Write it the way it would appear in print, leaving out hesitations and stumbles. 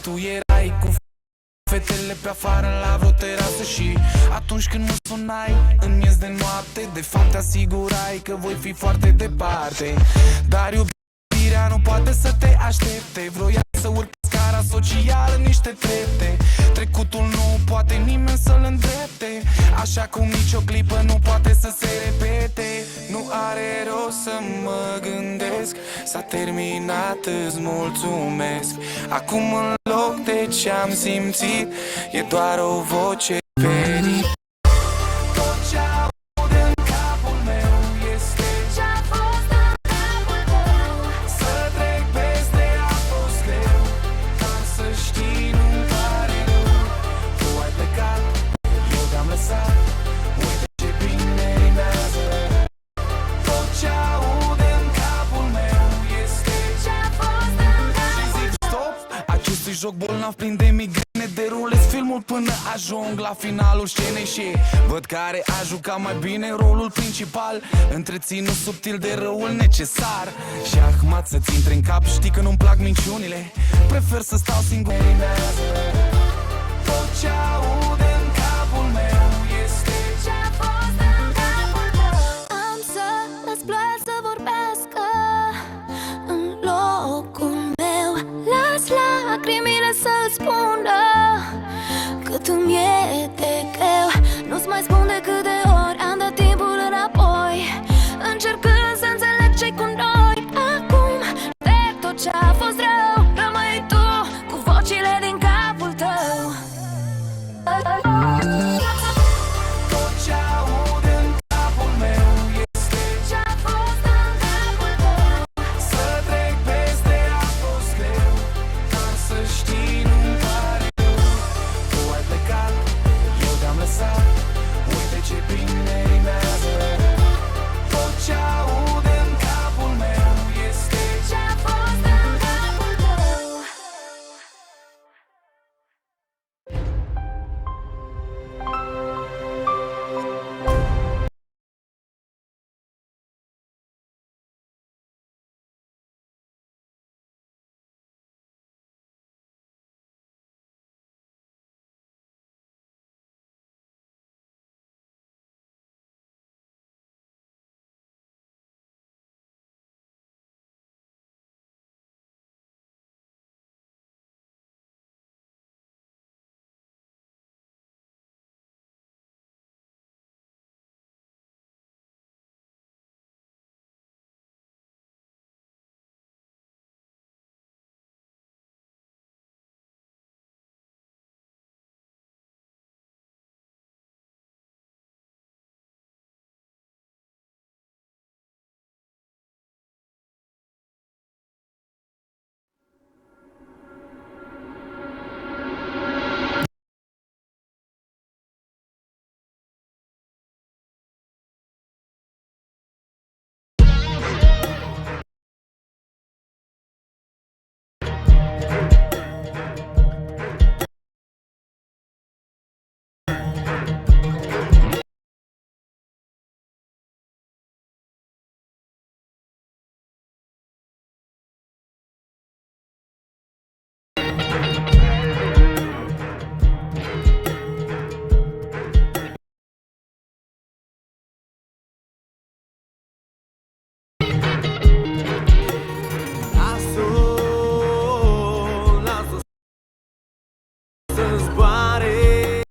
tu erai cu fetele pe afară la vreo terasă. Și atunci când mă sunai în miez de noapte, de fapt te asigurai că voi fi foarte departe. Dar iubirea nu poate să te aștepte. Vroia să urc scara socială niște trepte. Trecutul nu poate nimeni să-l îndrepte, așa cum nicio clipă nu poate să se repete. Nu are rost să mă gândesc, s-a terminat, îți mulțumesc. Acum în loc de ce-am simțit, e doar o voce fericită. Tot ce aud în capul meu este Ce-a fost în capul tău. să trec peste a fost greu, dar să știi nu-mi pare rău. Tu ai plecat, eu te-am lăsat, uite ce bine rimează. Tot ce aud în capul meu este Ce-a fost în capul și zic stop acestui joc bolnav plin de migrene. Derulez filmul până ajung la finalul scenei și văd care a jucat mai bine rolul principal, întreținut subtil de răul necesar. Și ahmat să-ți intre în cap, știi că nu-mi plac minciunile, prefer să stau singur. Tot ce aud în capul meu este Ce-a fost în capul tău. Am să las ploaia să vorbească în locul meu. Las lacrimile să-ți spună cât îmi e de greu. Nu-ți mai spun decât